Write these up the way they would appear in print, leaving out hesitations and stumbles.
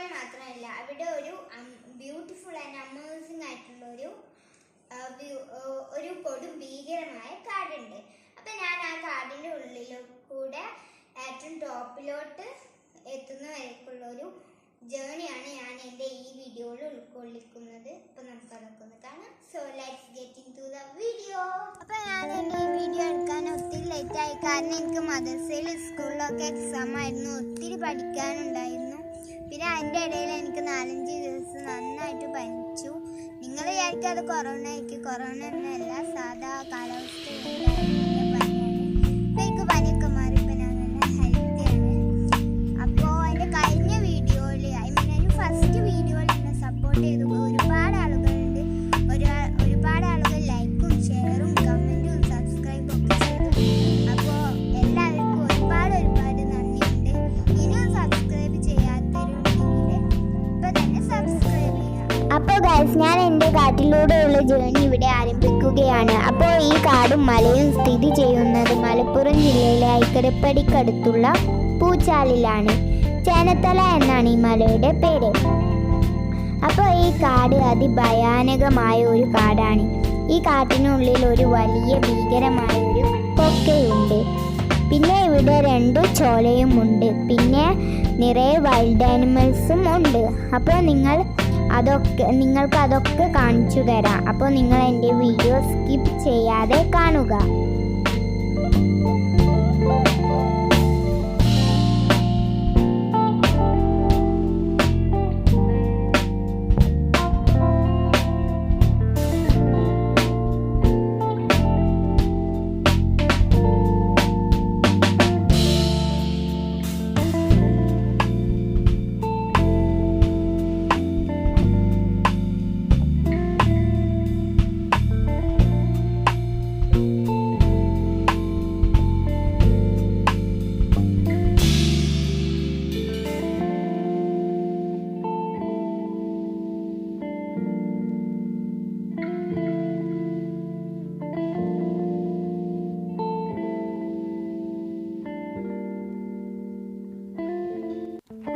പോകാൻ മാത്രമല്ല അവിടെ ഒരു ബ്യൂട്ടിഫുൾ ആൻഡ് അമേസിംഗ് ആയിട്ടുള്ള ഒരു കൊടും ഭീകരമായ കാടുണ്ട്. അപ്പൊ ഞാൻ ആ കാടിന്റെ ഉള്ളിൽ കൂടെ ഏറ്റവും ടോപ്പിലോട്ട് എത്തുന്ന വരേക്കുള്ള ഒരു ജേണിയാണ് ഞാൻ എൻ്റെ ഈ വീഡിയോയിൽ ഉൾക്കൊള്ളിക്കുന്നത്. അപ്പൊ നമുക്ക് അതൊക്കെ ഒന്ന് കാണാം. So let's get into the video. അപ്പൊ ഞാൻ എൻ്റെ ഈ വീഡിയോ എടുക്കാൻ ഒത്തിരി ലേറ്റ് ആയി, കാരണം എനിക്ക് മദ്രസയിൽ സ്കൂളിലൊക്കെ എക്സാം ആയിരുന്നു, ഒത്തിരി പഠിക്കാനുണ്ടായിരുന്നു. പിന്നെ അതിൻ്റെ ഇടയിൽ എനിക്ക് 4-5 ദിവസം നന്നായിട്ട് പനിച്ചു. നിങ്ങൾ വിചാരിക്കും അത് കൊറോണ ആയിരിക്കും, കൊറോണ ഒന്നുമല്ല, സാധാ കാലാവസ്ഥ പനിയാണ്. ഇപ്പം എനിക്ക് പനിയൊക്കെ മാറി, ഇപ്പം ഞാൻ നല്ല ഹെൽത്തിയാണ്. അപ്പോൾ എൻ്റെ കഴിഞ്ഞ വീഡിയോയിൽ ഫസ്റ്റ് വീഡിയോയിൽ എന്നെ സപ്പോർട്ട് ചെയ്തു ഒരുപാട് ആളുകളുണ്ട്. ഒരുപാട് ആളുകൾ ലൈക്കും ഷെയറും കമൻറ്റും സബ്സ്ക്രൈബും ഒക്കെ ചെയ്തു. അപ്പോൾ എല്ലാവർക്കും ഒരുപാട് നന്ദിയുണ്ട്. ഇനിയും സബ്സ്ക്രൈബ് ചെയ്യാത്തവരുണ്ടെങ്കിൽ ഇപ്പം തന്നെ സബ്സ്ക്രൈബ് ചെയ്യാം. അപ്പോൾ ഗൈസ്, ഞാൻ എൻ്റെ കാട്ടിലൂടെയുള്ള ജേണി ഇവിടെ ആരംഭിക്കുകയാണ്. അപ്പോൾ ഈ കാടും മലയും സ്ഥിതി ചെയ്യുന്നത് മലപ്പുറം ജില്ലയിലെ ഐക്കരപ്പടിക്കടുത്തുള്ള പൂച്ചാലിലാണ്. ചേനത്തല എന്നാണ് ഈ മലയുടെ പേര്. അപ്പോൾ ഈ കാട് അതിഭയാനകമായ ഒരു കാടാണ്. ഈ കാട്ടിനുള്ളിൽ ഒരു വലിയ ഭീകരമായ ഒരു കൊക്കയുണ്ട്. പിന്നെ ഇവിടെ 2 ചോലയും ഉണ്ട്. പിന്നെ നിറയെ വൈൽഡ് ആനിമൽസും ഉണ്ട്. അപ്പോൾ നിങ്ങൾക്ക് അതൊക്കെ കാണിച്ചു തരാം. അപ്പോൾ നിങ്ങൾ എൻ്റെ വീഡിയോ സ്കിപ്പ് ചെയ്യാതെ കാണുക.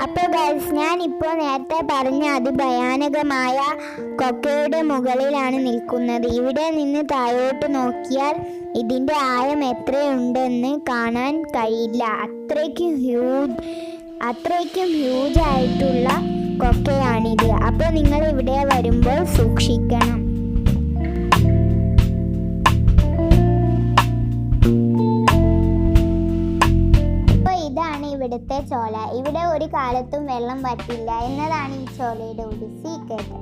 അപ്പോൾ ഗൈസ്, ഞാനിപ്പോൾ നേരത്തെ പറഞ്ഞ അതിഭയാനകമായ കൊക്കയുടെ മുകളിലാണ് നിൽക്കുന്നത്. ഇവിടെ നിന്ന് താഴോട്ട് നോക്കിയാൽ ഇതിൻ്റെ ആഴം എത്രയുണ്ടെന്ന് കാണാൻ കഴിയില്ല. അത്രയ്ക്കും ഹ്യൂജ് ആയിട്ടുള്ള കൊക്കയാണിത്. അപ്പോൾ നിങ്ങൾ ഇവിടെ വരുമ്പോൾ സൂക്ഷിക്കണം. ഇവിടുത്തെ ചോല. ഇവിടെ ഒരു കാലത്തും വെള്ളം പറ്റില്ല എന്നതാണ് ഈ ചോലയുടെ ഒരു സീക്രട്ട്.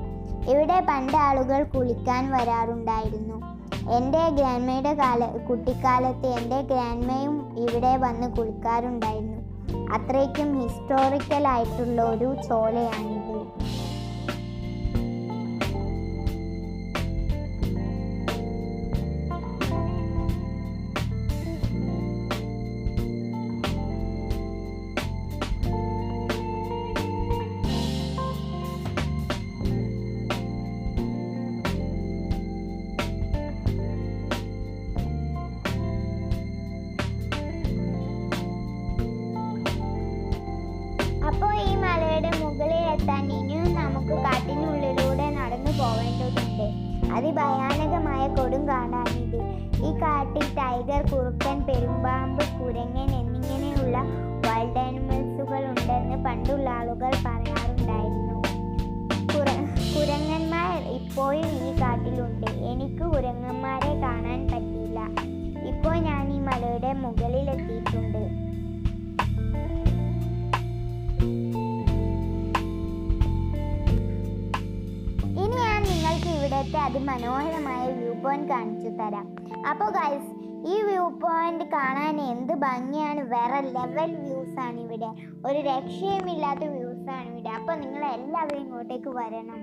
ഇവിടെ പണ്ട് ആളുകൾ കുളിക്കാൻ വരാറുണ്ടായിരുന്നു. എൻ്റെ ഗ്രാൻഡ്മയുടെ കുട്ടിക്കാലത്ത് എൻ്റെ ഗ്രാൻഡ്മയും ഇവിടെ വന്ന് കുളിക്കാറുണ്ടായിരുന്നു. അത്രയ്ക്കും ഹിസ്റ്റോറിക്കൽ ആയിട്ടുള്ള ഒരു ചോലയാണിത്. അപ്പോൾ ഈ മലയുടെ മുകളിൽ എത്താൻ ഇനിയും നമുക്ക് കാട്ടിനുള്ളിലൂടെ നടന്നു പോവേണ്ടതുണ്ട്. അതിഭയാനകമായ കൊടും കാടാണിത്. ഈ കാട്ടിൽ ടൈഗർ, കുറുക്കൻ, പെരുമ്പാമ്പ്, കുരങ്ങൻ എന്നിങ്ങനെയുള്ള വൈൽഡ് ആനിമൽസുകൾ ഉണ്ടെന്ന് പണ്ടുള്ള ആളുകൾ പറയാറുണ്ടായിരുന്നു. കുരങ്ങന്മാർ ഇപ്പോഴും ഈ കാട്ടിലുണ്ട്. എനിക്ക് കുരങ്ങന്മാരെ കാണാൻ പറ്റില്ല. ഇപ്പോൾ ഞാൻ ഈ മലയുടെ മുകളിലെത്തിയിട്ടുണ്ട്. ഇവിടുത്തെ അതിമനോഹരമായ വ്യൂ പോയിന്റ് കാണിച്ചു തരാം. അപ്പോൾ ഗൈസ്, ഈ വ്യൂ പോയിന്റ് കാണാൻ എന്ത് ഭംഗിയാണ്! വേറെ ലെവൽ വ്യൂസ് ആണ് ഇവിടെ. ഒരു രക്ഷയുമില്ലാത്ത വ്യൂസ് ആണ് ഇവിടെ. അപ്പോൾ നിങ്ങൾ എല്ലാവരും ഇങ്ങോട്ടേക്ക് വരണം.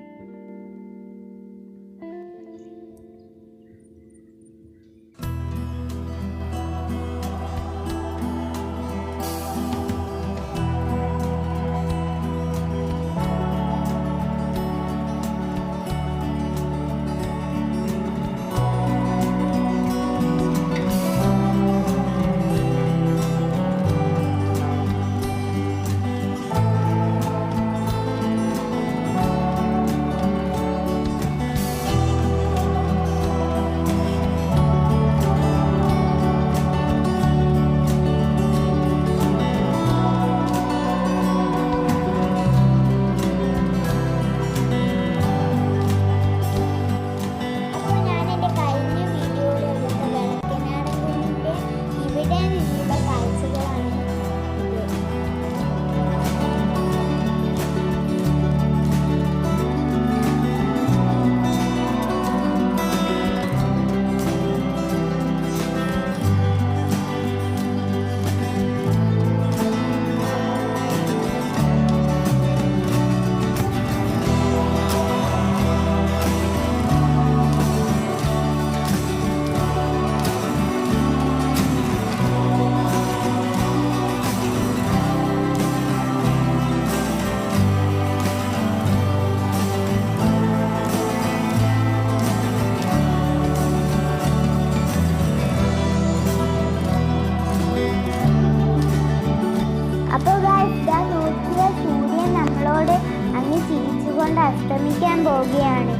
അസ്തമിക്കാൻ പോവുകയാണ്.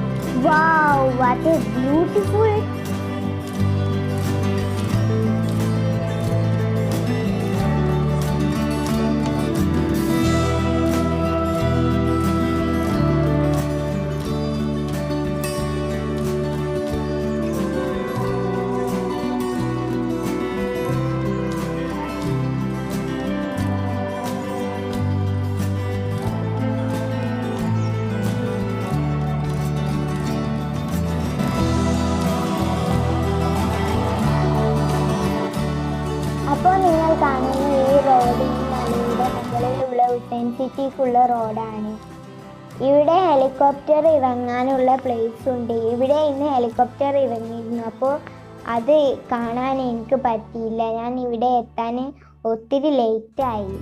Wow, what A beautiful. അപ്പോൾ നിങ്ങൾ കാണുന്ന ഈ റോഡ് ഈ മലയുടെ മുകളിലുള്ള ഹുസൈൻ സിറ്റിക്കുള്ള റോഡാണ്. ഇവിടെ ഹെലികോപ്റ്റർ ഇറങ്ങാനുള്ള പ്ലേസ് ഉണ്ട്. ഇവിടെ ഇന്ന് ഹെലികോപ്റ്റർ ഇറങ്ങിയിരുന്നു. അപ്പോൾ അത് കാണാൻ എനിക്ക് പറ്റിയില്ല. ഞാൻ ഇവിടെ എത്താൻ ഒത്തിരി ലേറ്റായി.